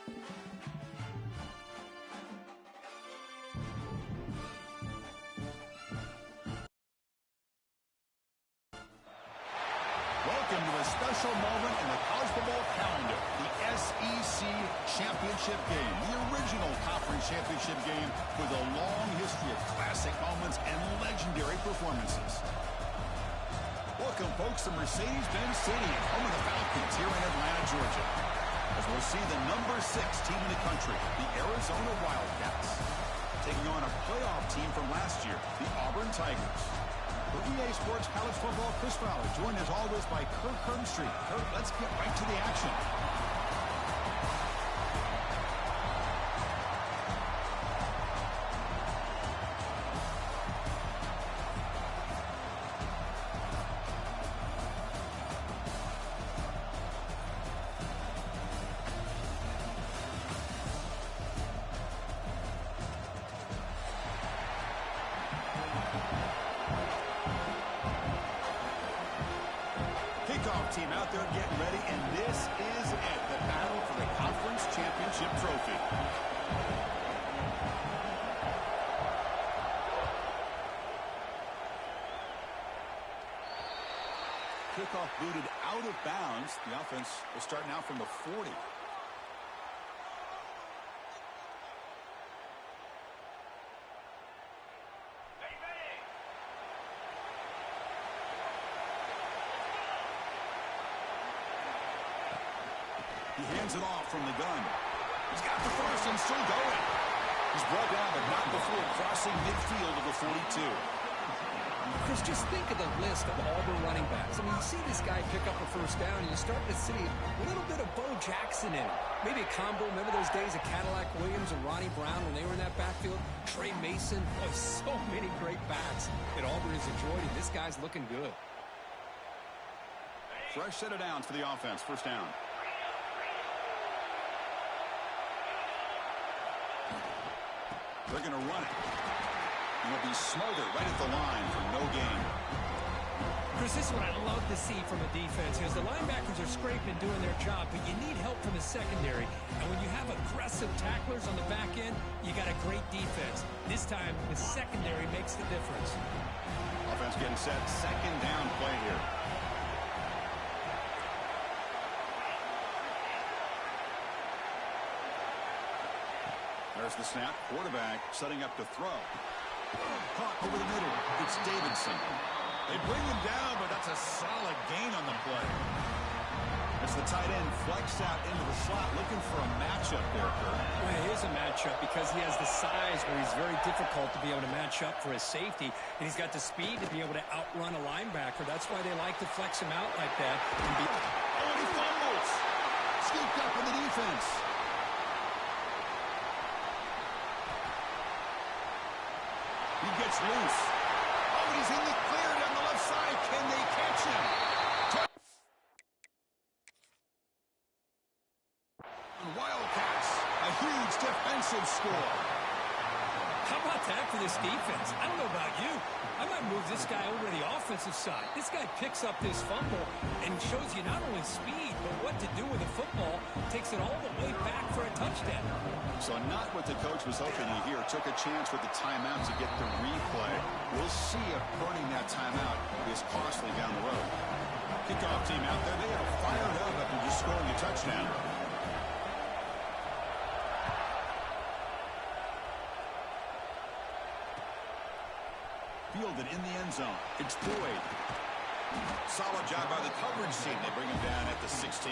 Welcome to a special moment in the college football calendar, the SEC Championship Game, the original conference championship game with a long history of classic moments and legendary performances. Welcome, folks, to Mercedes-Benz Stadium, home of the Falcons here in Atlanta, Georgia, as we'll see the number 6 team in the country, the Arizona Wildcats, taking on a playoff team from last year, the Auburn Tigers. For EA Sports College Football, Chris Fowler, joined as always by Kirk Hermstreet. Kirk, let's get right to the action. Kickoff team out there getting ready, and this is it, the battle for the conference championship trophy. Kickoff booted out of bounds. The offense will start now from the 40. He hands it off from the gun. He's got the first and still going. He's brought down, but not before crossing midfield of the 42. Chris, just think of the list of Auburn running backs. I mean, you see this guy pick up a first down, and you start to see a little bit of Bo Jackson in it. Maybe a combo. Remember those days of Cadillac Williams and Ronnie Brown when they were in that backfield? Trey Mason. Oh, so many great backs that Auburn has enjoyed, and this guy's looking good. Fresh set of downs for the offense. First down. They're going to run it. And it'll be Smolder right at the line for no gain. Chris, this is what I love to see from a defense, because the linebackers are scraping and doing their job, but you need help from the secondary. And when you have aggressive tacklers on the back end, you got a great defense. This time, the secondary makes the difference. Offense getting set. Second down play here. There's the snap. Quarterback setting up to throw. Caught over the middle. It's Davidson. They bring him down, but that's a solid gain on the play. It's the tight end flexed out into the slot, looking for a matchup there, Kurt. Well, it is a matchup because he has the size where he's very difficult to be able to match up for his safety, and he's got the speed to be able to outrun a linebacker. That's why they like to flex him out like that. Oh, he fumbles. Scooped up in the defense. He gets loose. Oh, he's in the clear down the left side. Can they catch him? Wildcats, a huge defensive score. How about that for this defense? I don't know about you. I might move this guy over to the offensive side. This guy picks up this fumble and shows you not only speed, but what to do with the football. Takes it all the way back for a touchdown. So not what the coach was hoping to hear. Took a chance with the timeout to get the replay. We'll see if burning that timeout is costly down the road. Kickoff team out there. They are fired up after just scoring a touchdown. Fielded in the end zone. It's Boyd. Solid job by the coverage team. They bring him down at the 16.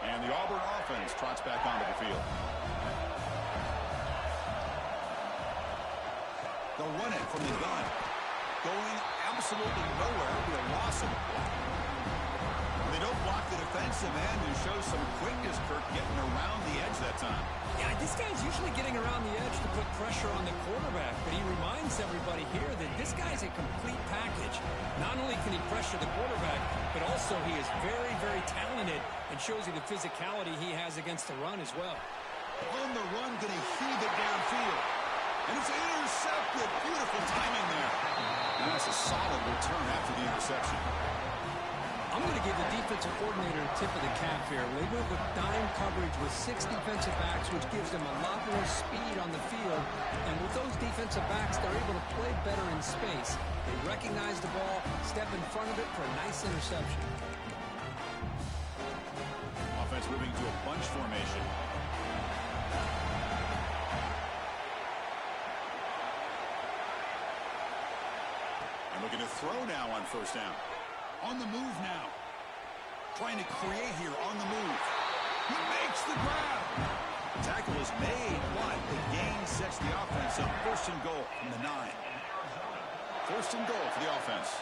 And the Auburn offense trots back onto the field. They'll run it from the gun. Going absolutely nowhere with a loss of it. They don't block the defensive end, who shows some quickness, Kirk, getting around the edge that time. Yeah, this guy's usually getting around the edge to put pressure on the quarterback, but he reminds everybody here that this guy's a complete package. Not only can he pressure the quarterback, but also he is very, very talented and shows you the physicality he has against the run as well. On the run, going to heave it downfield. And it's intercepted. Beautiful timing there. And that's a solid return after the interception. I'm going to give the defensive coordinator a tip of the cap here. They move with dime coverage with 6 defensive backs, which gives them a lot more speed on the field. And with those defensive backs, they're able to play better in space. They recognize the ball, step in front of it for a nice interception. Offense moving to a bunch formation. And looking to throw now on first down. On the move now. Trying to create here on the move. He makes the grab. Tackle is made, but the gain sets the offense up. First and goal from the 9. First and goal for the offense.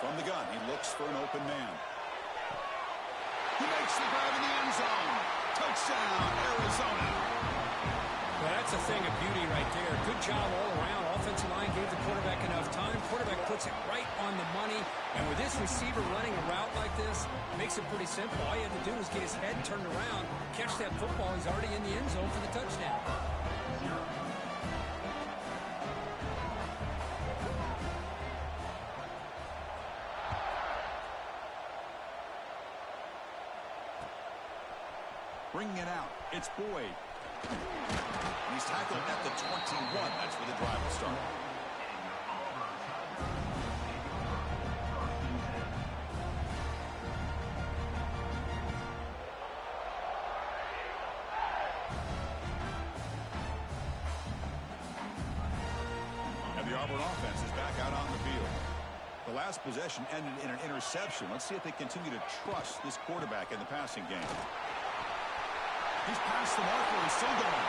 From the gun, he looks for an open man. He makes the grab in the end zone. Touchdown, Arizona. Well, that's a thing of beauty right there. Good job all around. Offensive line gave the quarterback enough time. Quarterback puts it right on the money. And with this receiver running a route like this, it makes it pretty simple. All you have to do is get his head turned around, catch that football. He's already in the end zone for the touchdown. Bringing it out, it's Boyd. And he's tackled at the 21. That's where the drive will start. And the Auburn offense is back out on the field. The last possession ended in an interception. Let's see if they continue to trust this quarterback in the passing game. He's past the marker and still going.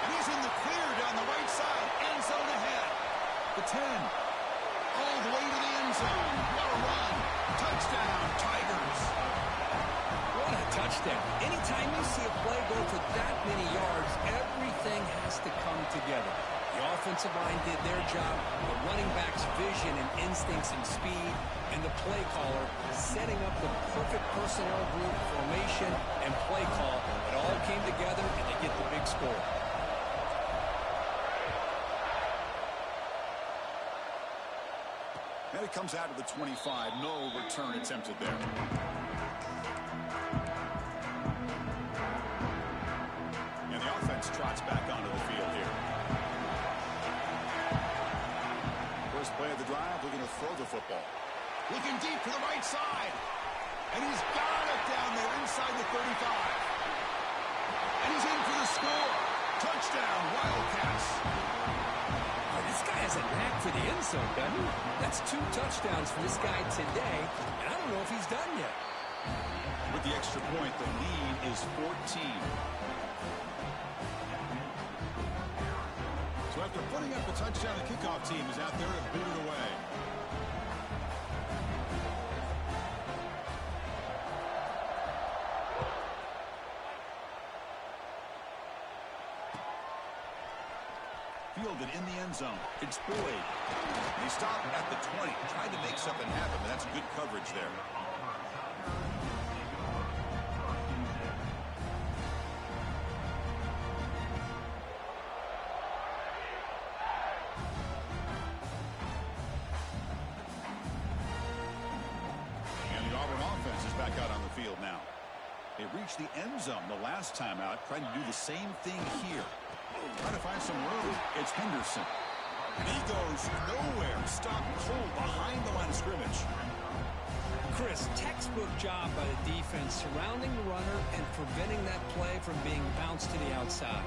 And he's in the clear down the right side. End zone ahead. The 10. All the way to the end zone. What a run. Touchdown, Tigers. What a touchdown. Anytime you see a play go for that many yards, everything has to come together. The offensive line did their job, the running back's vision and instincts and speed, and the play caller setting up the perfect personnel group, formation, and play call. It all came together, and they get the big score. And it comes out of the 25. No return attempted there. And the offense trots back onto the field here. First play of the drive, looking to throw the football. Looking deep to the right side. And he's got it down there inside the 35. And he's in for the score. Touchdown, Wildcats. Oh, this guy has a knack for the end zone, doesn't he? That's 2 touchdowns for this guy today, and I don't know if he's done yet. With the extra point, the lead is 14. So after putting up a touchdown, the kickoff team is out there to boot it away. Fielded in the end zone. It's Boyd. And he stopped at the 20. Tried to make something happen, but that's good coverage there. Now, they reached the end zone the last time out, trying to do the same thing here. Trying to find some room. It's Henderson. And he goes nowhere. Stopped cold behind the line of scrimmage. Chris, textbook job by the defense, surrounding the runner and preventing that play from being bounced to the outside.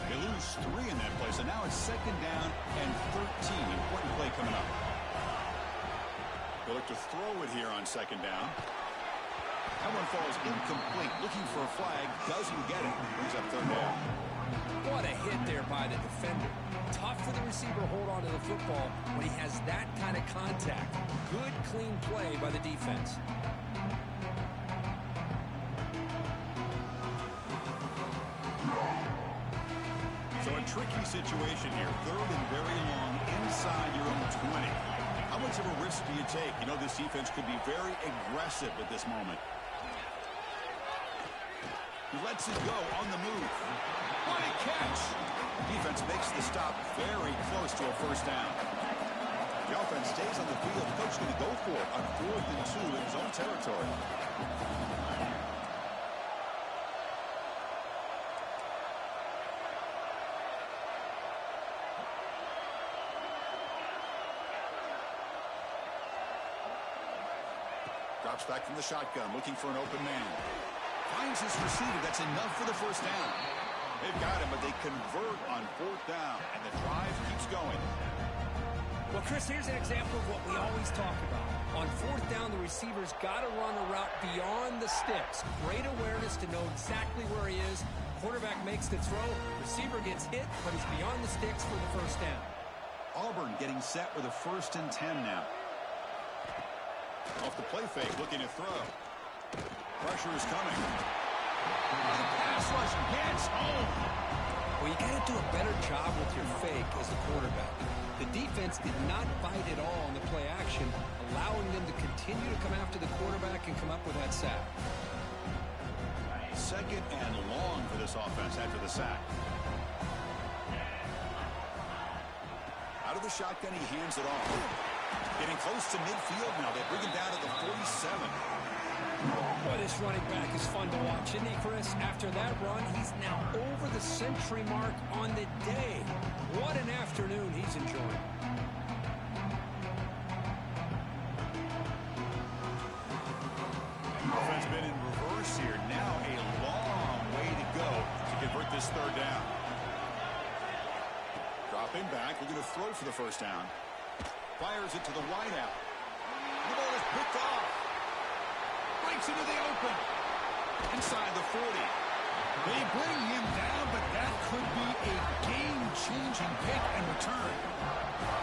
They lose 3 in that play, so now it's 2nd down and 13. Important play coming up. They look to throw it here on 2nd down. That one falls incomplete. Looking for a flag. Doesn't get it. Brings up 3rd down. What a hit there by the defender. Tough for the receiver to hold on to the football when he has that kind of contact. Good, clean play by the defense. So a tricky situation here. Third and very long inside your own 20. How much of a risk do you take? You know, this defense could be very aggressive at this moment. He lets it go on the move. What a catch! Defense makes the stop very close to a first down. The offense stays on the field. The coach is going to go for it on 4th and 2 in his own territory. Drops back from the shotgun, looking for an open man. Finds his receiver. That's enough for the first down. They've got him, but they convert on 4th down, and the drive keeps going. Well, Chris, here's an example of what we always talk about. On 4th down, the receiver's got to run a route beyond the sticks. Great awareness to know exactly where he is. Quarterback makes the throw. Receiver gets hit, but he's beyond the sticks for the first down. Auburn getting set with a 1st and 10 now. Off the play fake, looking to throw. Pressure is coming. The pass rush gets home. Well, you got to do a better job with your fake as the quarterback. The defense did not bite at all on the play action, allowing them to continue to come after the quarterback and come up with that sack. 2nd and long for this offense after the sack. Out of the shotgun, he hands it off. Getting close to midfield now. They bring him down to the 47. Boy, this running back is fun to watch, isn't he, Chris? After that run, he's now over the century mark on the day. What an afternoon he's enjoying. Offense been in reverse here. Now a long way to go to convert this 3rd down. Dropping back, looking to throw for the first down. Fires it to the wideout. The ball is picked off. Breaks into the open. Inside the 40. They bring him down, but that could be a game-changing pick and return.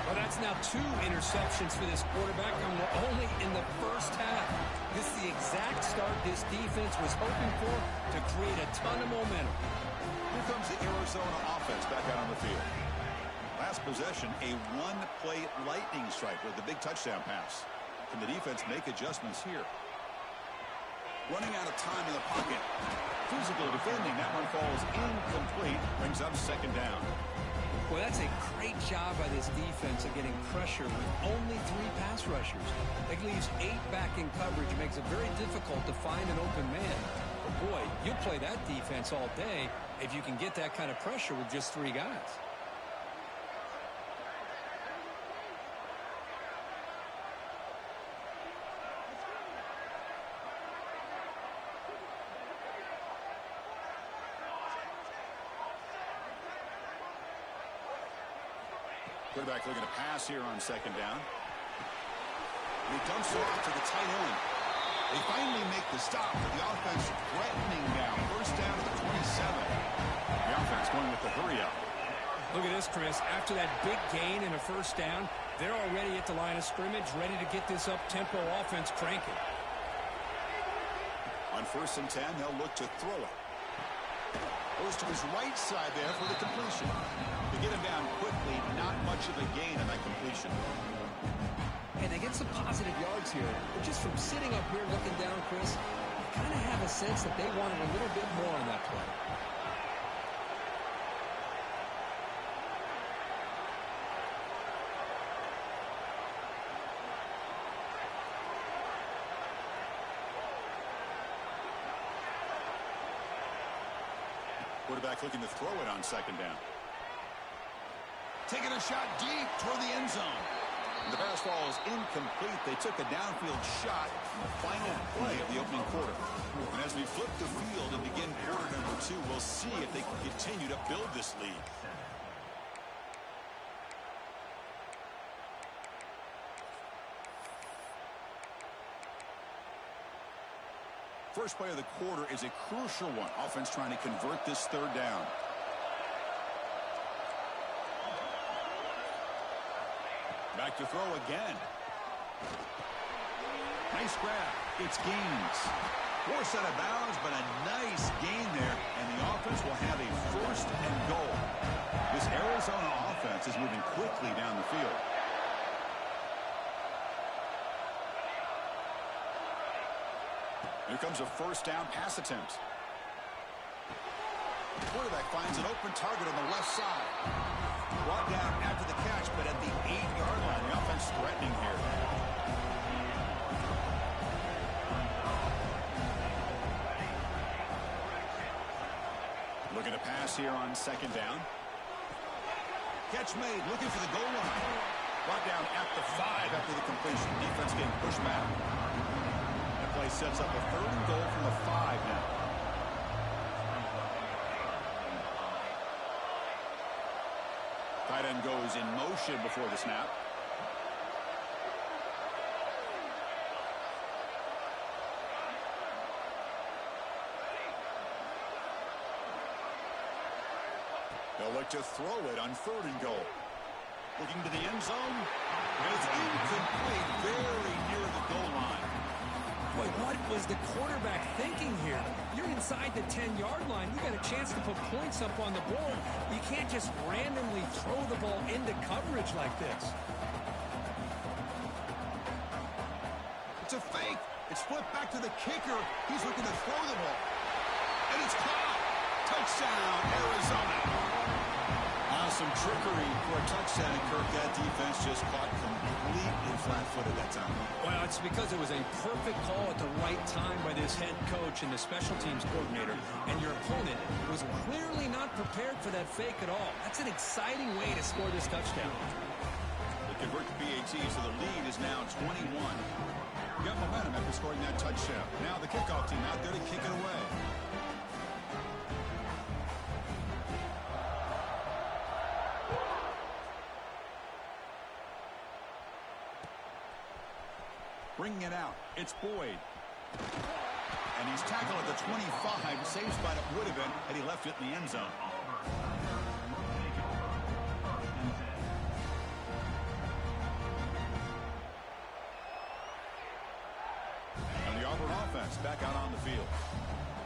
Well, that's now 2 interceptions for this quarterback, and we're only in the first half. This is the exact start this defense was hoping for to create a ton of momentum. Here comes the Arizona offense back out on the field. Last possession, a 1-play lightning strike with the big touchdown pass. Can the defense make adjustments here? Running out of time in the pocket. Physical defending. That one falls incomplete. Brings up 2nd down. Well, that's a great job by this defense of getting pressure with only 3 pass rushers. That leaves 8 back in coverage. It makes it very difficult to find an open man. But boy, you'll play that defense all day if you can get that kind of pressure with just 3 guys. Quarterback looking to pass here on 2nd down. And he dumps it off to the tight end. They finally make the stop, but the offense threatening now. 1st down to the 27. The offense going with the hurry up. Look at this, Chris. After that big gain and a 1st down, they're already at the line of scrimmage, ready to get this up-tempo offense cranking. On 1st and 10, they'll look to throw it. Goes to his right side there for the completion. To get him down quickly, not much of a gain on that completion. And they get some positive yards here. But just from sitting up here looking down, Chris, you kind of have a sense that they wanted a little bit more on that play. Quarterback looking to throw it on 2nd down. Taking a shot deep toward the end zone. And the pass ball is incomplete. They took a downfield shot in the final play of the opening quarter. And as we flip the field and begin quarter number 2, we'll see if they can continue to build this lead. First play of the quarter is a crucial one. Offense trying to convert this 3rd down. Back to throw again. Nice grab. It's Gaines. Forced out of bounds, but a nice gain there, and the offense will have a first and goal. This Arizona offense is moving quickly down the field. Here comes a first down pass attempt. The quarterback finds an open target on the left side. Brought down after the catch, but at the 8-yard line. The offense threatening here. Looking to pass here on second down. Catch made, looking for the goal line. Brought down at the 5 after the completion. Defense getting pushed back. That play sets up a third and goal from the 5 now. Tight end goes in motion before the snap. They'll look to throw it on third and goal. Looking to the end zone. And it's incomplete, very near the goal line. Boy, what was the quarterback thinking here? You're inside the 10-yard line. You got a chance to put points up on the board. You can't just randomly throw the ball into coverage like this. It's a fake. It's flipped back to the kicker. He's looking to throw the ball. And it's caught. Touchdown, Arizona. Some trickery for a touchdown, Kirk. That defense just caught completely flat-footed that time. Well, it's because it was a perfect call at the right time by this head coach and the special teams coordinator. And your opponent was clearly not prepared for that fake at all. That's an exciting way to score this touchdown. They convert to PAT, so the lead is now 21. Got momentum after scoring that touchdown. Now the kickoff team out there to kick it away. Bringing it out, it's Boyd. And he's tackled at the 25, same spot it would have been had he left it in the end zone. And the Auburn offense back out on the field.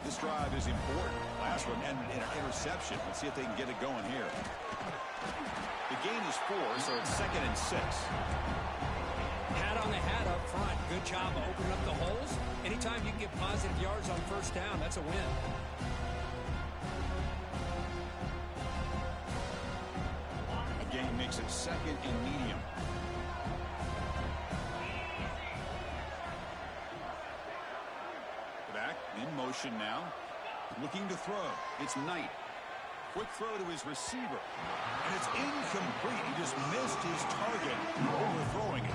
This drive is important. Last one ended in an interception. Let's see if they can get it going here. The gain is 4, so it's 2nd and 6. Hat on the hat up front. Good job of opening up the holes. Anytime you can get positive yards on first down, that's a win. The game makes it 2nd and medium. Back in motion now. Looking to throw. It's Knight. Quick throw to his receiver. And it's incomplete. He just missed his target, overthrowing it.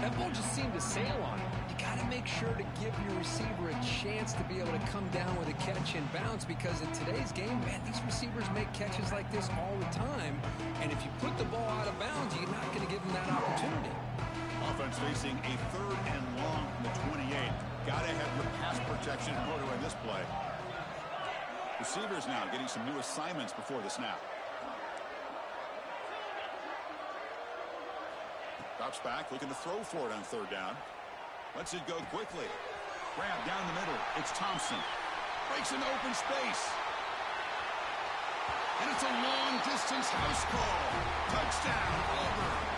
That ball just seemed to sail on him. You got to make sure to give your receiver a chance to be able to come down with a catch and bounce, because in today's game, man, these receivers make catches like this all the time. And if you put the ball out of bounds, you're not going to give them that opportunity. Offense facing a 3rd and long from the 28. Got to have your pass protection in order in this play. Receivers now getting some new assignments before the snap. Drops back, looking to throw for it on 3rd down. Lets it go quickly. Grab down the middle. It's Thompson. Breaks into open space. And it's a long-distance house call. Touchdown, Auburn.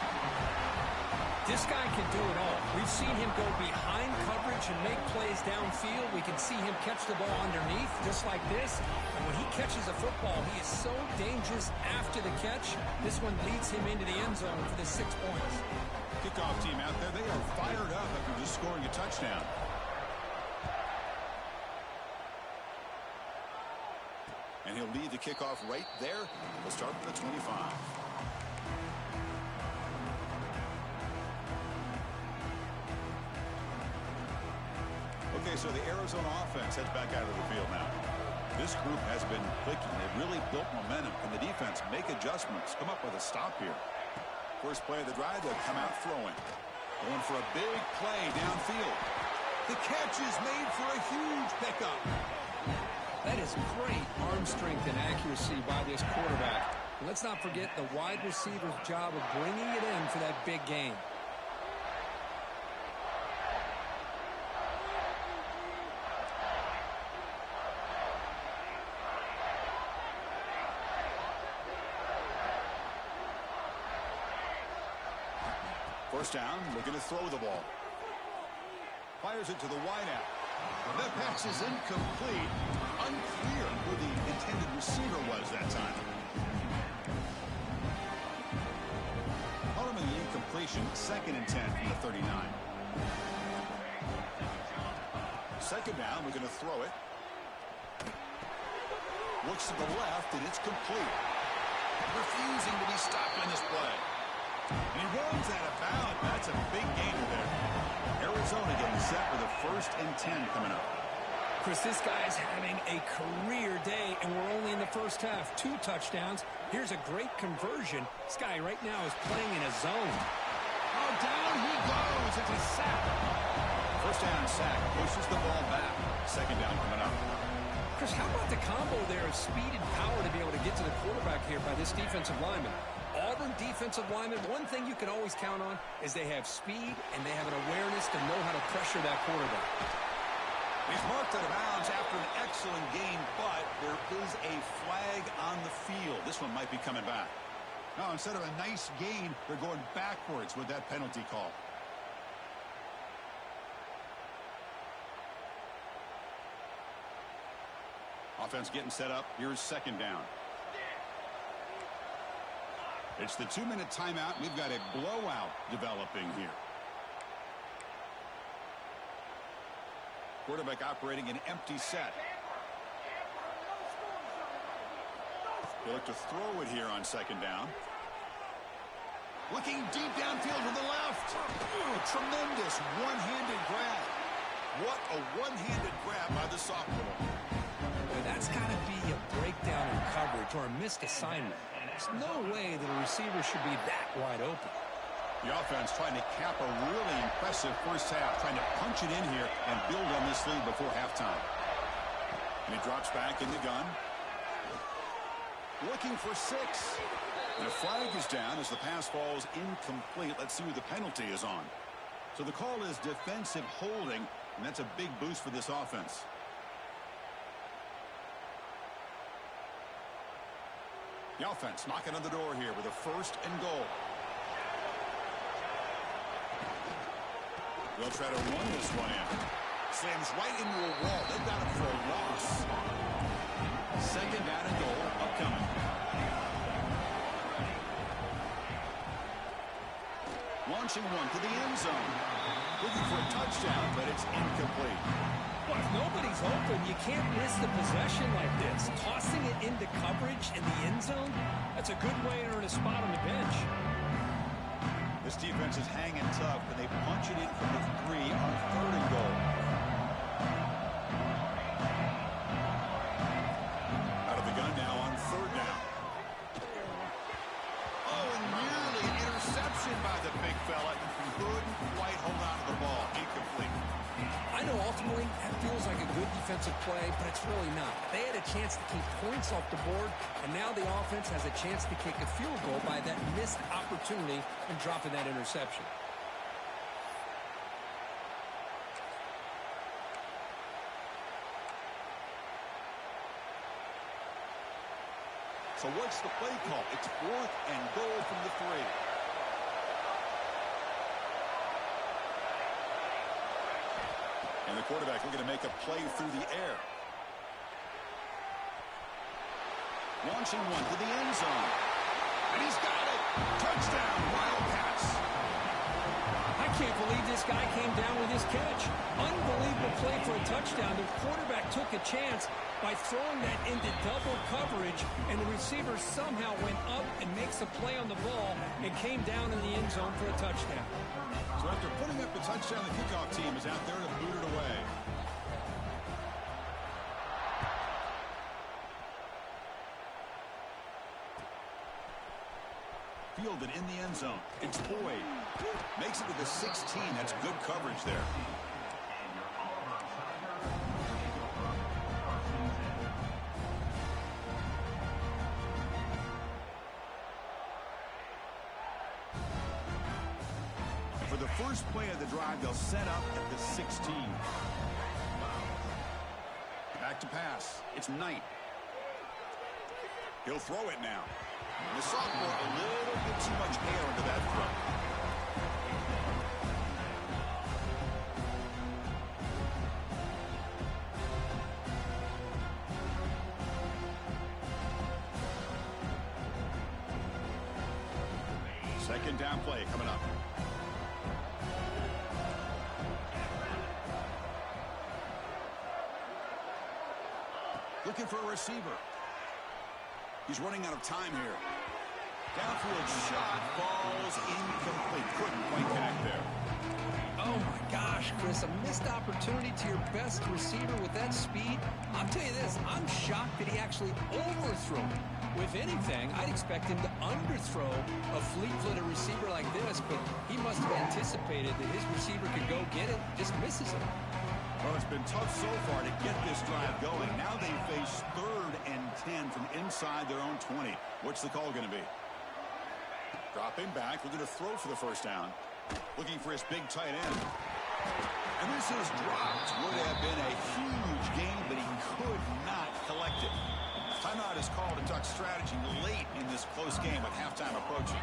This guy can do it all. We've seen him go behind coverage and make plays downfield. We can see him catch the ball underneath, just like this. And when he catches a football, he is so dangerous after the catch. This one leads him into the end zone for the 6 points. Kickoff team out there, they are fired up after just scoring a touchdown. And he'll lead the kickoff right there. We'll start from the 25. Okay, so the Arizona offense heads back out of the field now. This group has been clicking. They've really built momentum. Can the defense make adjustments? Come up with a stop here. First play of the drive, they'll come out throwing. Going for a big play downfield. The catch is made for a huge pickup. That is great arm strength and accuracy by this quarterback. And let's not forget the wide receiver's job of bringing it in for that big gain. First down, looking to throw the ball. Fires it to the wideout. That pass is incomplete. Unclear who the intended receiver was that time. Ultimately, incompletion. 2nd and 10 from the 39. Second down, we're going to throw it. Looks to the left, and it's complete. Refusing to be stopped in this play. And he runs out of bounds. That's a big gainer there. Arizona getting set for the 1st and 10 coming up. Chris, this guy is having a career day, and we're only in the first half. 2 touchdowns. Here's a great conversion. This guy right now is playing in a zone. Oh, down he goes. It's a sack. First down sack. Pushes the ball back. Second down coming up. Chris, how about the combo there of speed and power to be able to get to the quarterback here by this defensive lineman? Auburn defensive linemen, one thing you can always count on is they have speed and they have an awareness to know how to pressure that quarterback. He's marked out of bounds after an excellent game, but there is a flag on the field. This one might be coming back. No, instead of a nice gain, they're going backwards with that penalty call. Offense getting set up. Here's second down. It's the 2-minute timeout. We've got a blowout developing here. Quarterback operating an empty set. They look to throw it here on second down. Looking deep downfield to the left. Ooh, tremendous one-handed grab. What a one-handed grab by the sophomore. Well, that's got to be a breakdown in coverage or a missed assignment. There's no way that a receiver should be that wide open. The offense trying to cap a really impressive first half, trying to punch it in here and build on this lead before halftime. And he drops back in the gun. Looking for 6. And a flag is down as the pass falls incomplete. Let's see who the penalty is on. So the call is defensive holding, and that's a big boost for this offense. The offense knocking on the door here with a 1st and goal. They'll try to run this one in. Slams right into a wall. They've got it for a loss. Second down and goal upcoming. Launching one to the end zone. Looking for a touchdown, but it's incomplete. Well, if nobody's open, you can't miss the possession like this. Tossing it into coverage in the end zone, that's a good way to earn a spot on the bench. This defense is hanging tough, and they punch it in from the 3 on 3rd and goal. Out of the gun now on 3rd down. Oh, and nearly an interception by the big fella. Couldn't quite hold on to the ball. Incomplete. I know ultimately that feels like a good defensive play, but it's really not. They had a chance to keep points off the board, and now the offense has a chance to kick a field goal by that missed opportunity and dropping that interception. So what's the play call? It's 4th and goal from the 3. And the quarterback looking to make a play through the air. Launching one to the end zone. And he's got it. Touchdown, Wildcats. I can't believe this guy came down with his catch. Unbelievable play for a touchdown. The quarterback took a chance by throwing that into double coverage, and the receiver somehow went up and makes a play on the ball and came down in the end zone for a touchdown. So after putting up the touchdown, the kickoff team is out there to boot it away. Fielded in the end zone. It's Boyd. Makes it to the 16. That's good coverage there. For the first play of the drive, they'll set up at the 16. Back to pass. It's Knight. He'll throw it now. And the sophomore, a little bit too much air into that throw. second down play coming up. Looking for a receiver. He's running out of time here. Downfield shot falls incomplete. Couldn't quite connect there. Oh, my gosh, Chris, a missed opportunity to your best receiver with that speed. I'll tell you this, I'm shocked that he actually overthrew it. If anything, I'd expect him to underthrow a fleet-footed receiver like this, but he must have anticipated that his receiver could go get it, just misses it. Well, it's been tough so far to get this drive going. Now they face 3rd and 10 from inside their own 20. What's the call going to be? Dropping back, looking to throw for the first down. Looking for his big tight end. And this is dropped. Would have been a huge gain, but he could not collect it. Timeout is called to duck strategy late in this close game with halftime approaching.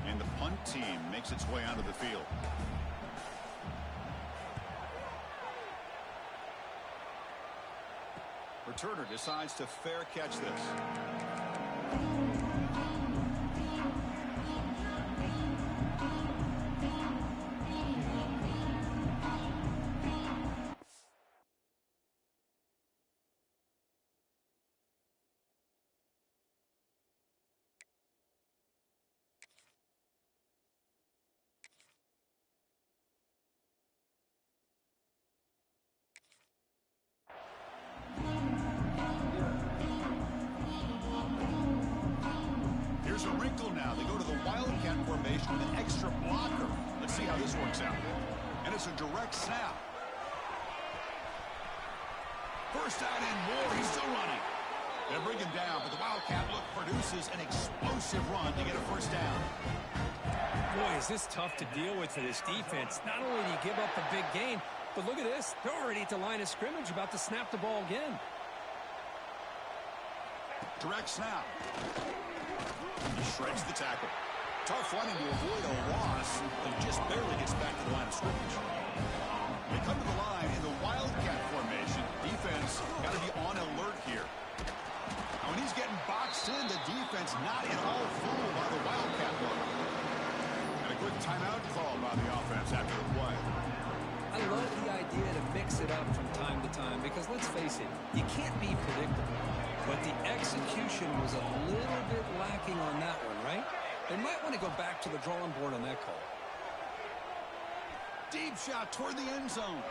And the punt team makes its way onto the field. Returner decides to fair catch this. Here's a wrinkle now. They go to the Wildcat formation with an extra blocker. Let's see how this works out. And it's a direct snap. First out and more. He's still running. They'll bring him down, but the Wildcat look produces an explosive run to get a first down. Boy, is this tough to deal with for this defense. Not only do you give up a big gain, but look at this. They're already at the line of scrimmage, about to snap the ball again. Direct snap. He shreds the tackle. Tough running to avoid a loss, but just barely gets back to the line of scrimmage. They come to the line in the Wildcat formation. Defense got to be on alert here. Now, when he's getting boxed in, the defense not at all fooled by the Wildcat look. And a quick timeout call by the offense after the play. I love the idea to mix it up from time to time because, let's face it, you can't be predictable. But the execution was a little bit lacking on that one, right? They might want to go back to the drawing board on that call. Deep shot toward the end zone.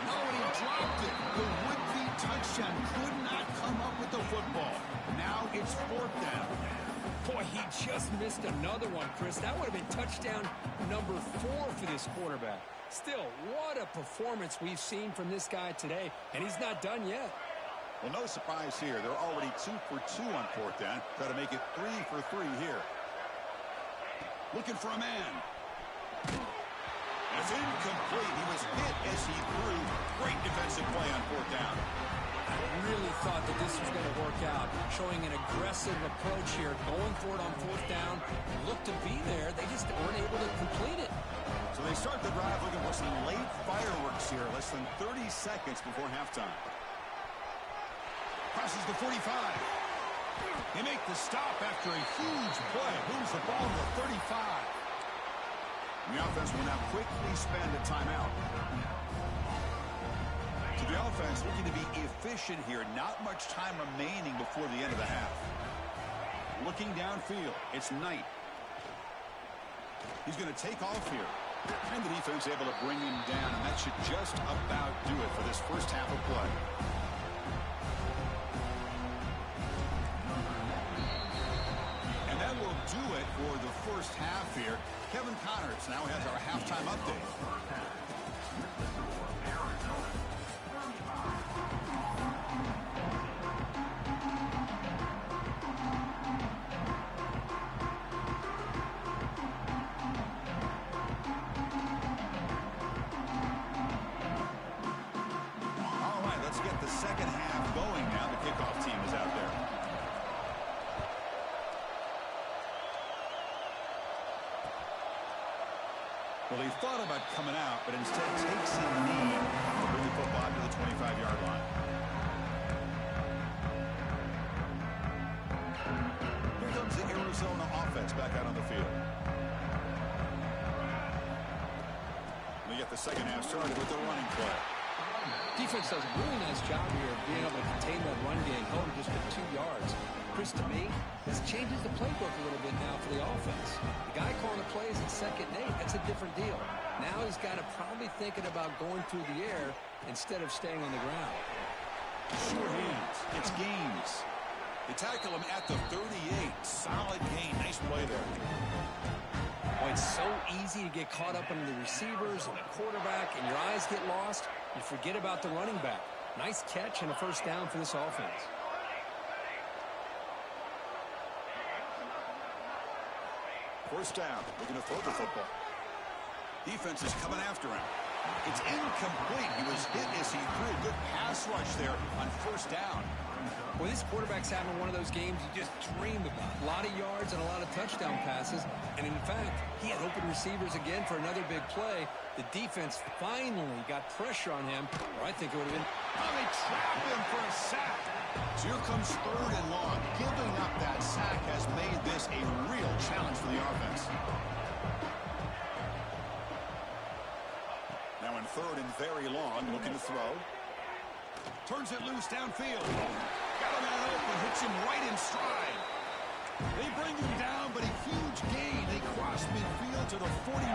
No, and he dropped it. The would-be touchdown could not come up with the football. Now it's 4th down. Boy, he just missed another one, Chris. That would have been touchdown number 4 for this quarterback. Still, what a performance we've seen from this guy today, and he's not done yet. Well, no surprise here. They're already 2 for 2 on 4th down. Got to make it 3 for 3 here. Looking for a man. It's incomplete. He was hit as he threw. Great defensive play on 4th down. I really thought that this was going to work out, showing an aggressive approach here, going for it on 4th down. Looked to be there. They just weren't able to complete it. So they start the drive looking for some late fireworks here, less than 30 seconds before halftime. Crosses the 45. They make the stop after a huge play. Moves the ball to the 35. The offense will now quickly spend a timeout. So the offense looking to be efficient here. Not much time remaining before the end of the half. Looking downfield. It's Knight. He's going to take off here. And the defense able to bring him down. And that should just about do it for this first half of play. And that will do it for the first half here. Kevin Connors now has our halftime update. All right, let's get the second half going now. The kickoff team is out there. Well, he thought about coming out, but instead takes a knee to bring the football to the 25-yard line. Here comes the Arizona Arizona offense back out on the field. We get the second half started with the running play. Defense does a really nice job here of being able to contain that run game, held just at 2 yards. Chris, to me, this changes the playbook a little bit now for the offense. The guy calling the plays at 2nd and 8, that's a different deal. Now he's got to probably thinking about going through the air instead of staying on the ground. Sure hands. It's Gaines. They tackle him at the 38. Solid gain. Nice play there. Boy, it's so easy to get caught up under the receivers and the quarterback, and your eyes get lost. You forget about the running back. Nice catch and a first down for this offense. First down. Looking to throw the football. Defense is coming after him. It's incomplete. He was hit as he threw a good pass rush there on first down. Well, this quarterback's having one of those games you just dream about. A lot of yards and a lot of touchdown passes. And in fact, he had open receivers again for another big play. The defense finally got pressure on him, or I think it would have been. Oh, they trap him for a sack. So here comes 3rd and long. Giving up that sack has made this a real challenge for the offense. Now in 3rd and very long, looking to throw. Turns it loose downfield. Got a man open, hits him right in stride. They bring him down, but a huge gain. They cross midfield to the 49.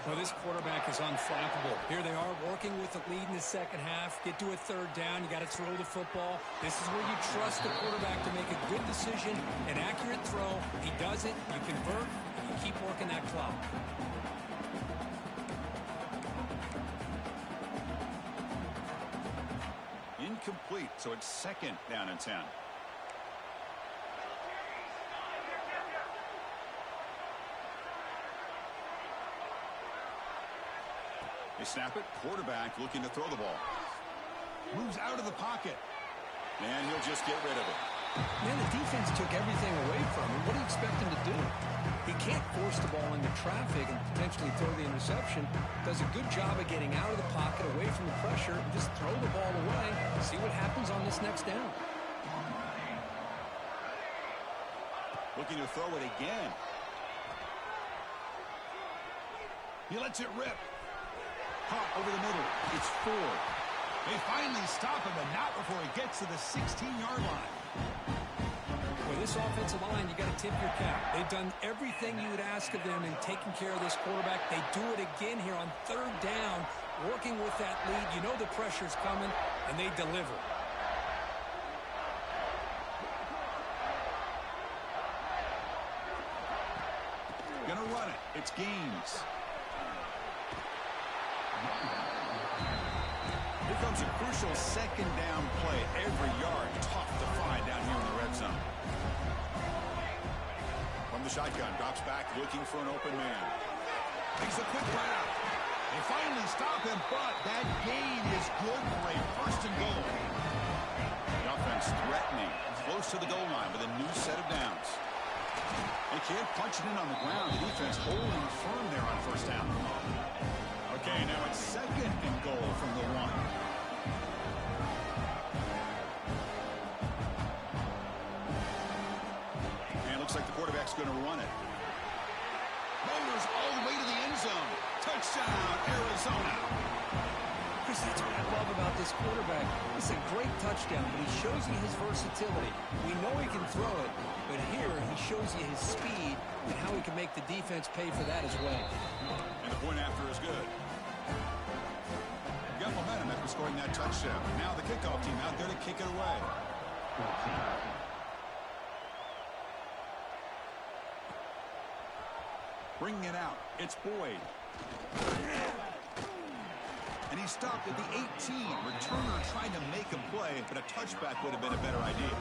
Well, this quarterback is unflappable. Here they are working with the lead in the second half. Get to a 3rd down. You got to throw the football. This is where you trust the quarterback to make a good decision, an accurate throw. He does it. You convert, and you keep working that clock. Incomplete, so it's 2nd down and 10. They snap it. Quarterback looking to throw the ball. Moves out of the pocket. And he'll just get rid of it. Man, the defense took everything away from him. What do you expect him to do? He can't force the ball into traffic and potentially throw the interception. Does a good job of getting out of the pocket, away from the pressure, and just throw the ball away. See what happens on this next down. Looking to throw it again. He lets it rip. Caught over the middle. It's 4. They finally stop him, but not before he gets to the 16-yard line. Well, this offensive line, you got to tip your cap. They've done everything you would ask of them in taking care of this quarterback. They do it again here on 3rd down, working with that lead. You know the pressure's coming, and they deliver. Gonna run it. It's Gaines. Here comes a crucial 2nd down play. Every yard tough to find down here in the red zone. From the shotgun, drops back, looking for an open man. Takes a quick route. They finally stop him, but that gain is good for a 1st and goal. The offense threatening, close to the goal line with a new set of downs. They can't punch it in on the ground. The defense holding firm there on 1st down. Okay, now it's 2nd and goal from the 1. And it looks like the quarterback's going to run it. Motors all the way to the end zone. Touchdown, Arizona. Chris, that's what I love about this quarterback. It's a great touchdown, but he shows you his versatility. We know he can throw it, but here he shows you his speed and how he can make the defense pay for that as well. And the point after is good. Got momentum after scoring that touchdown. Now the kickoff team out there to kick it away. Bringing it out. It's Boyd. And he stopped at the 18. Returner trying to make a play, but a touchback would have been a better idea.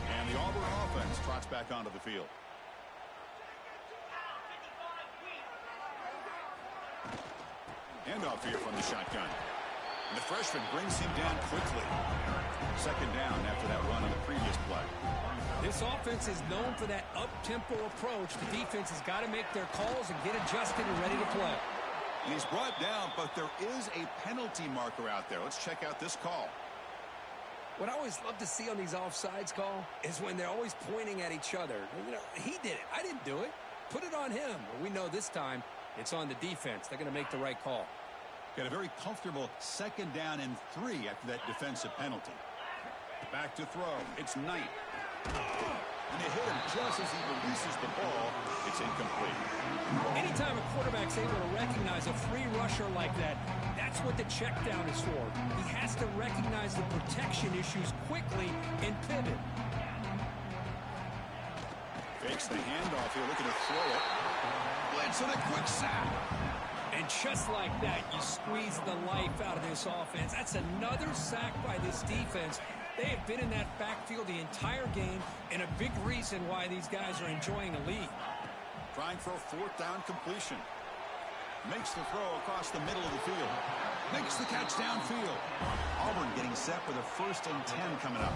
And the Auburn offense trots back onto the field. Handoff here from the shotgun. The freshman brings him down quickly. Second down after that run on the previous play. This offense is known for that up-tempo approach. The defense has got to make their calls and get adjusted and ready to play. And he's brought down, but there is a penalty marker out there. Let's check out this call. What I always love to see on these offsides call is when they're always pointing at each other. You know, he did it. I didn't do it. Put it on him. Well, we know this time it's on the defense. They're going to make the right call. Got a very comfortable second down and 3 after that defensive penalty. Back to throw. It's Knight. And they hit him just as he releases the ball. It's incomplete. Anytime a quarterback's able to recognize a free rusher like that, that's what the check down is for. He has to recognize the protection issues quickly and pivot. Fakes the handoff here, looking to throw it. Blitz and a quick sack. And just like that, you squeeze the life out of this offense. That's another sack by this defense. They have been in that backfield the entire game, and a big reason why these guys are enjoying a lead. Trying for a 4th down completion. Makes the throw across the middle of the field. Makes the catch downfield. Auburn getting set for the 1st and 10 coming up.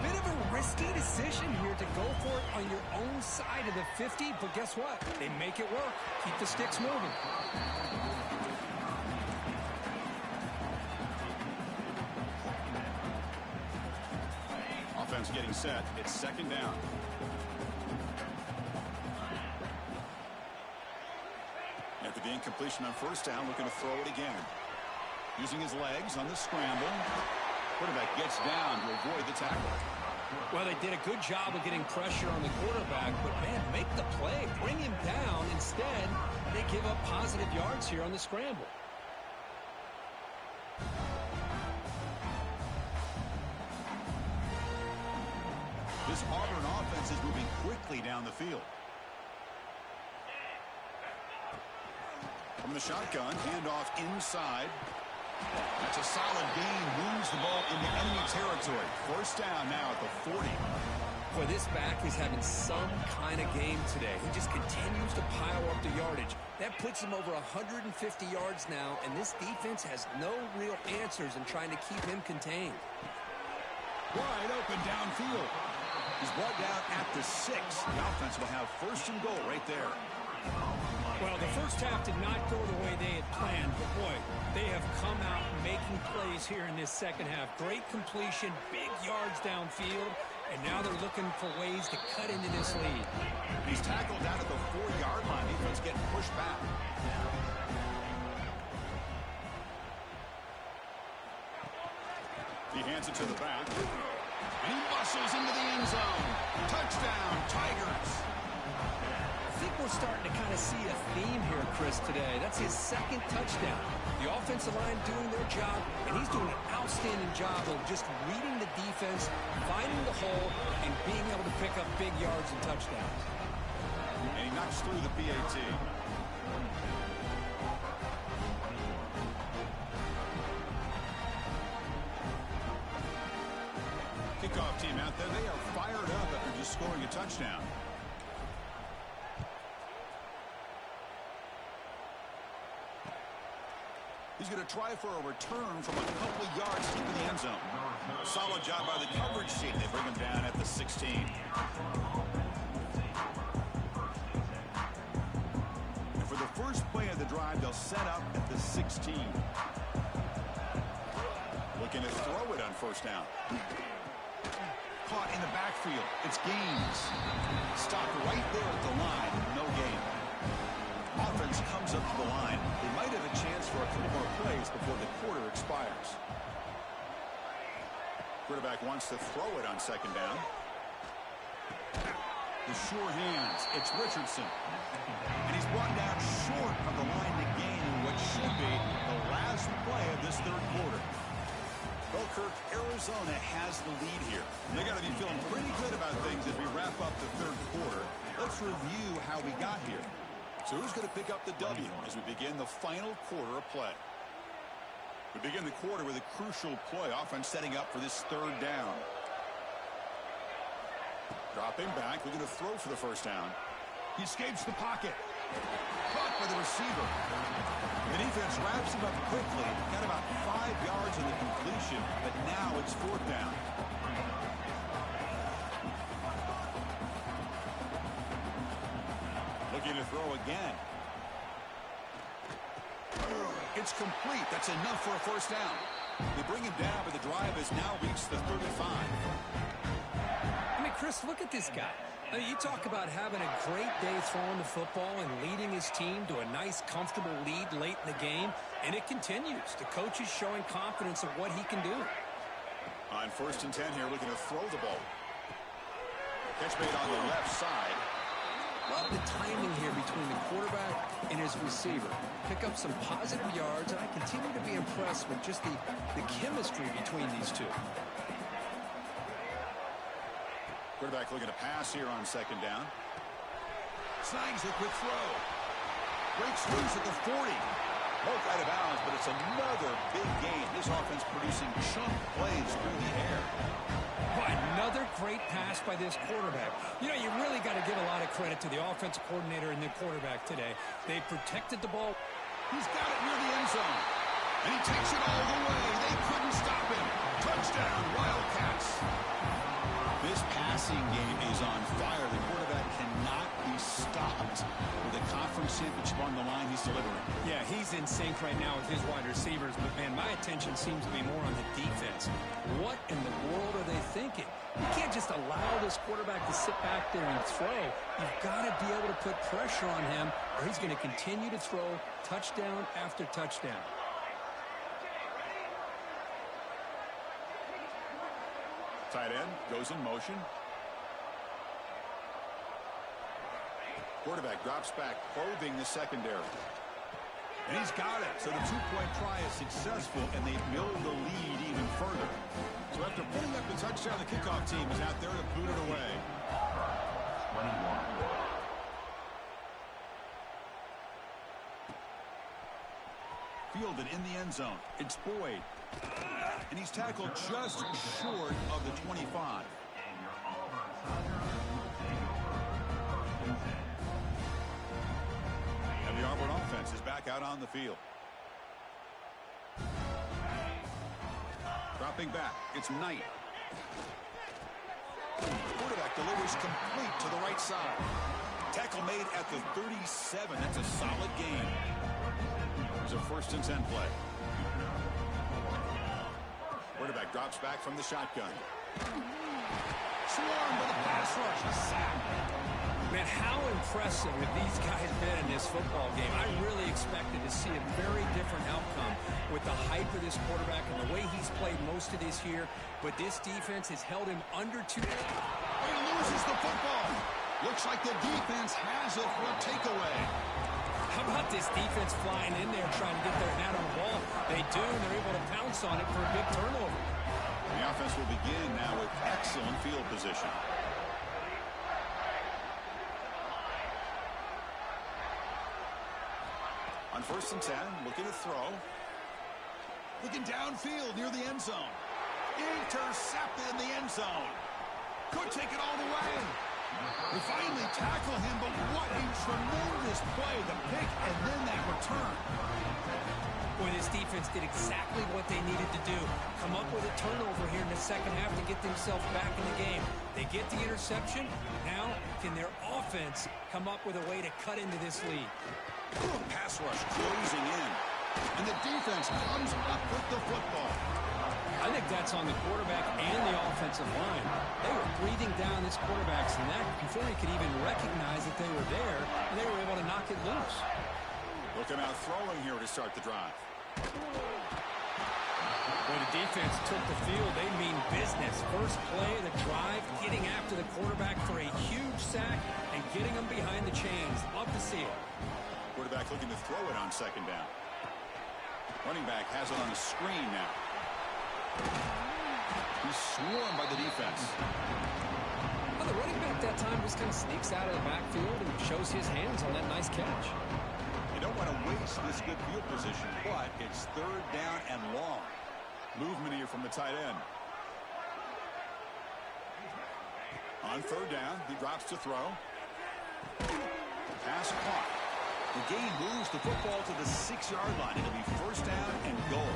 Bit of a risky decision here to go for it on your own side of the 50, but guess what? They make it work. Keep the sticks moving. Offense getting set. It's second down. After the incompletion on 1st down, looking to throw it again. Using his legs on the scramble. Quarterback gets down to avoid the tackle. Well, they did a good job of getting pressure on the quarterback, but, man, make the play. Bring him down. Instead, they give up positive yards here on the scramble. This Auburn offense is moving quickly down the field. From the shotgun, handoff inside. That's a solid gain. Moves the ball into enemy territory. 1st down now at the 40. Boy, this back is having some kind of game today. He just continues to pile up the yardage. That puts him over 150 yards now, and this defense has no real answers in trying to keep him contained. Wide open downfield. He's brought down at the 6. The offense will have 1st and goal right there. Well, the first half did not go the way they had planned, but boy, they have come out making plays here in this second half. Great completion, big yards downfield, and now they're looking for ways to cut into this lead. He's tackled down at the 4-yard line. Defense getting pushed back. He hands it to the back. And he muscles into the end zone. Touchdown, Tigers. I think we're starting to kind of see a theme here, Chris, today. That's his 2nd touchdown. The offensive line doing their job, and he's doing an outstanding job of just reading the defense, finding the hole, and being able to pick up big yards and touchdowns. And he knocks through the PAT. Kickoff team out there, they are fired up after just scoring a touchdown. He's going to try for a return from a couple of yards deep in the end zone. Solid job by the coverage team. They bring him down at the 16. And for the first play of the drive, they'll set up at the 16. Looking to throw it on 1st down. Caught in the backfield. It's Gaines. Stopped right there at the line. No gain. Offense comes up to the line. They might have a chance for a couple more plays before the quarter expires. Quarterback wants to throw it on 2nd down. The sure hands. It's Richardson. And he's brought down short of the line to gain what should be the last play of this 3rd quarter. Well, Kirk, Arizona has the lead here. They got to be feeling pretty good about things as we wrap up the 3rd quarter. Let's review how we got here. So who's going to pick up the W as we begin the final quarter of play? We begin the quarter with a crucial play. Offense setting up for this 3rd down. Dropping back, looking to throw for the 1st down. He escapes the pocket. Caught by the receiver. The defense wraps him up quickly. Got about 5 yards in the completion, but now it's 4th down. Looking to throw again. It's complete. That's enough for a 1st down. They bring him down, but the drive has now reached the 35. I mean, Chris, look at this guy. I mean, you talk about having a great day throwing the football and leading his team to a nice, comfortable lead late in the game, and it continues. The coach is showing confidence of what he can do. On 1st and 10 here, looking to throw the ball. Catch made on the left side. Love the timing here between the quarterback and his receiver. Pick up some positive yards, and I continue to be impressed with just the chemistry between these two. Quarterback looking to pass here on 2nd down. Snags a quick throw. Breaks loose at the 40. Both out of bounds, but it's another big game. This offense producing chunk plays through the air. Another great pass by this quarterback. You know, you really got to give a lot of credit to the offensive coordinator and the quarterback today. They protected the ball. He's got it near the end zone. And he takes it all the way. They couldn't stop him. Touchdown, Wildcats. This passing game is on fire. The quarterback cannot be stopped. With a conference championship on the line, he's delivering. Yeah, he's in sync right now with his wide receivers. But, man, my attention seems to be more on the defense. What in the world are they thinking? You can't just allow this quarterback to sit back there and throw. You've got to be able to put pressure on him, or he's going to continue to throw touchdown after touchdown. Tight end goes in motion. Quarterback drops back, probing the secondary. And he's got it. So the 2-point try is successful, and they build the lead even further. So after putting up the touchdown, the kickoff team is out there to boot it away. 21. Fielded in the end zone. It's Boyd. And he's tackled just short of the 25. And the Auburn offense is back out on the field. Dropping back, it's Knight. Quarterback delivers complete to the right side. Tackle made at the 37. That's a solid gain. There's a 1st and 10 play. Quarterback drops back from the shotgun. Swarmed by the pass rush. A sack. Man, how impressive have these guys been in this football game? I really expected to see a very different outcome with the hype of this quarterback and the way he's played most of this year. But this defense has held him under 2. He loses the football. Looks like the defense has it for a takeaway. How about this defense flying in there trying to get their hat on the ball? They do, and they're able to pounce on it for a big turnover. The offense will begin now with excellent field position. On 1st and 10, looking to throw. Looking downfield near the end zone. Intercepted in the end zone. Could take it all the way. They finally tackle him, but what a tremendous play. The pick and then that return. Boy, this defense did exactly what they needed to do. Come up with a turnover here in the second half to get themselves back in the game. They get the interception. Now, can their offense come up with a way to cut into this lead? Pass rush closing in. And the defense comes up with the football. I think that's on the quarterback and the offensive line. They were breathing down this quarterback's neck before he could even recognize that they were there, and they were able to knock it loose. Looking out throwing here to start the drive. When the defense took the field, they mean business. First play of the drive, getting after the quarterback for a huge sack and getting him behind the chains. Love to see it. Quarterback looking to throw it on 2nd down. Running back has it on a screen now. He's swarmed by the defense. Well, the running back that time just kind of sneaks out of the backfield and shows his hands on that nice catch. You don't want to waste this good field position, but it's 3rd down and long. Movement here from the tight end. On 3rd down, he drops to throw. Pass caught. The game moves the football to the 6-yard line. It'll be first down and goal.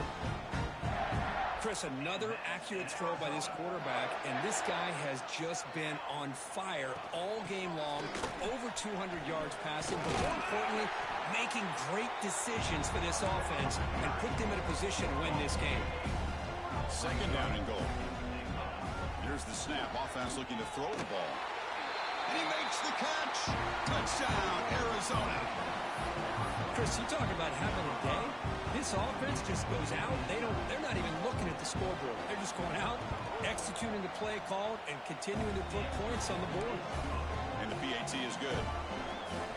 Chris, another accurate throw by this quarterback, and this guy has just been on fire all game long, over 200 yards passing, but more importantly, making great decisions for this offense and put them in a position to win this game. Second down and goal. Here's the snap. Offense looking to throw the ball. And he makes the catch. Touchdown, Arizona. Chris, you talk about having a day. This offense just goes out. They're not even looking at the scoreboard. They're just going out, executing the play called, and continuing to put points on the board. And the PAT is good.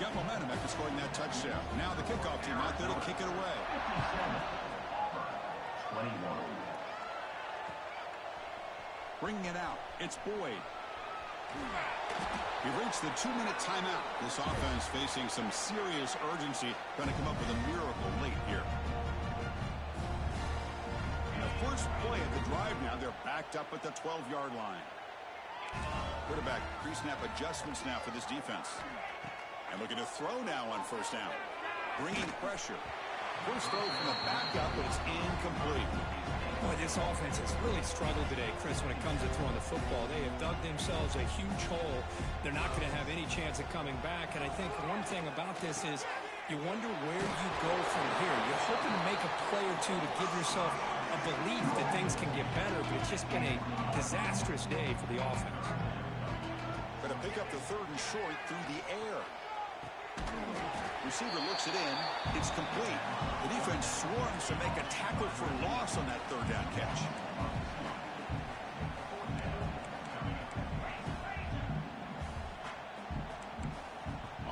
Got momentum after scoring that touchdown. Now the kickoff team out there to kick it away. 21. Bringing it out, it's Boyd. He reached the 2-minute timeout. This offense facing some serious urgency, trying to come up with a miracle late here. And the first play of the drive now, they're backed up at the 12-yard line. Quarterback pre-snap adjustment snap for this defense. And looking to throw now on first down. Bringing pressure. First throw from the backup, but it's incomplete. Boy, this offense has really struggled today, Chris, when it comes to throwing the football. They have dug themselves a huge hole. They're not going to have any chance of coming back. And I think one thing about this is you wonder where you go from here. You're hoping to make a play or two to give yourself a belief that things can get better, but it's just been a disastrous day for the offense. Going to pick up the third and short through the air. Receiver looks it in. It's complete. The defense swarms to make a tackle for loss on that third down catch.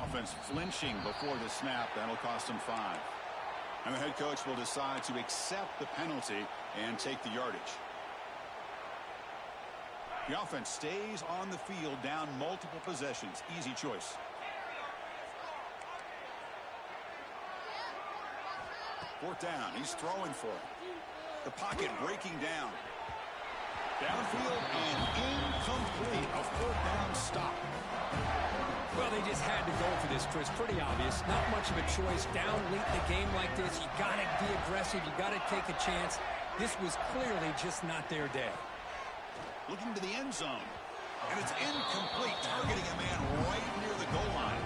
Offense flinching before the snap. That'll cost him 5. And the head coach will decide to accept the penalty and take the yardage. The offense stays on the field, down multiple possessions. Easy choice. Fourth down. He's throwing for it. The pocket breaking down. Downfield and incomplete. A fourth down stop. Well, they just had to go for this, Chris. Pretty obvious. Not much of a choice. Down late in the game like this, you got to be aggressive. You got to take a chance. This was clearly just not their day. Looking to the end zone. And it's incomplete, targeting a man right near the goal line.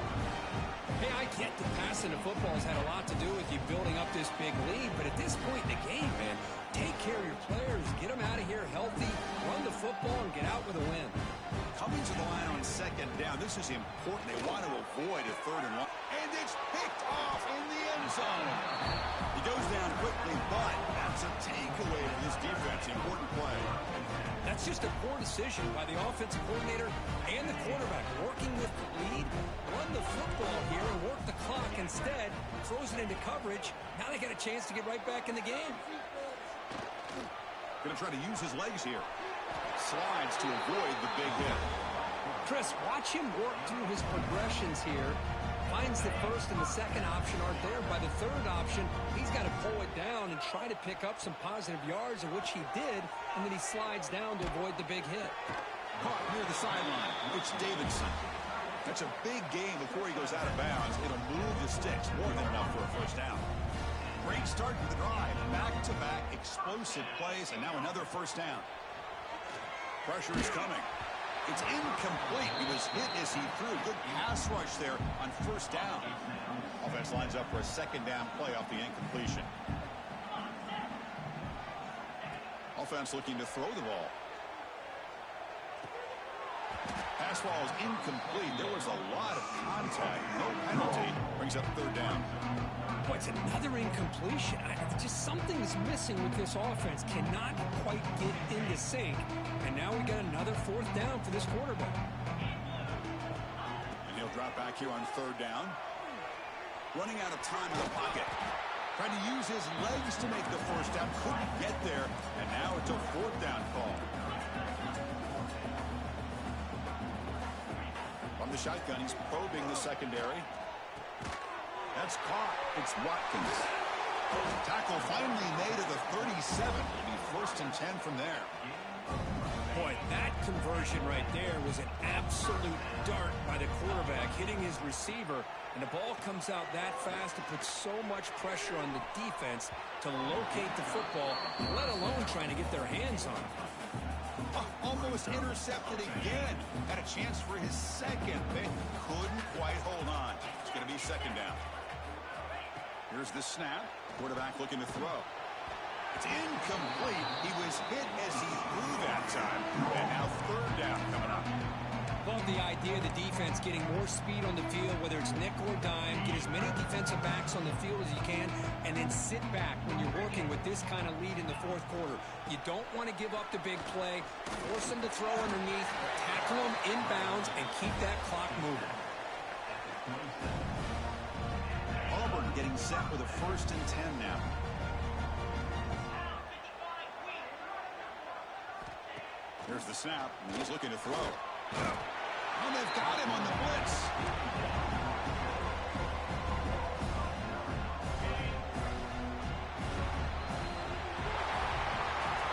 Hey, I get that passing the football has had a lot to do with you building up this big lead, but at this point in the game, man, take care of your players, get them out of here healthy, run the football, and get out with a win. Coming to the line on second down. This is important. They want to avoid a third and long. And it's picked off in the end zone. He goes down quickly, but that's a takeaway to this defense. Important play. That's just a poor decision by the offensive coordinator and the quarterback. Working with the lead, run the football here and work the clock. Instead, throws it into coverage. Now they got a chance to get right back in the game. Going to try to use his legs here. Slides to avoid the big hit. Chris, watch him work through his progressions here. Finds the first and the second option aren't there. By the third option, he's got to pull it down and try to pick up some positive yards, of which he did, and then he slides down to avoid the big hit. Caught near the sideline. It's Davidson. That's a big gain before he goes out of bounds. It'll move the sticks. More than enough for a first down. Great start to the drive. Back-to-back explosive plays, and now another first down. Pressure is coming. It's incomplete. He was hit as he threw. Good pass rush there on first down. Offense lines up for a second down play off the incompletion. Offense looking to throw the ball. Pass ball is incomplete. There was a lot of contact. No penalty. Brings up third down. Boy, it's another incompletion. Just something is missing with this offense. Cannot quite get into sync. And now we got another fourth down for this quarterback. And he'll drop back here on third down. Running out of time in the pocket. Trying to use his legs to make the first down. Couldn't get there. And now it's a fourth down call. From the shotgun, he's probing the secondary. That's caught. It's Watkins. Tackle finally made at the 37. It'll be first and 10 from there. Boy, that conversion right there was an absolute dart by the quarterback, hitting his receiver, and the ball comes out that fast. It puts so much pressure on the defense to locate the football, let alone trying to get their hands on it. Almost intercepted again. Had a chance for his second. They couldn't quite hold on. It's going to be second down. Here's the snap. Quarterback looking to throw. It's incomplete. He was hit as he threw that time. And now third down coming up. Love the idea of the defense getting more speed on the field, whether it's nickel or dime. Get as many defensive backs on the field as you can, and then sit back when you're working with this kind of lead in the fourth quarter. You don't want to give up the big play. Force them to throw underneath, tackle them inbounds, and keep that clock moving. Auburn getting set with a 1st and 10 now. Here's the snap, and he's looking to throw. And they've got him on the blitz.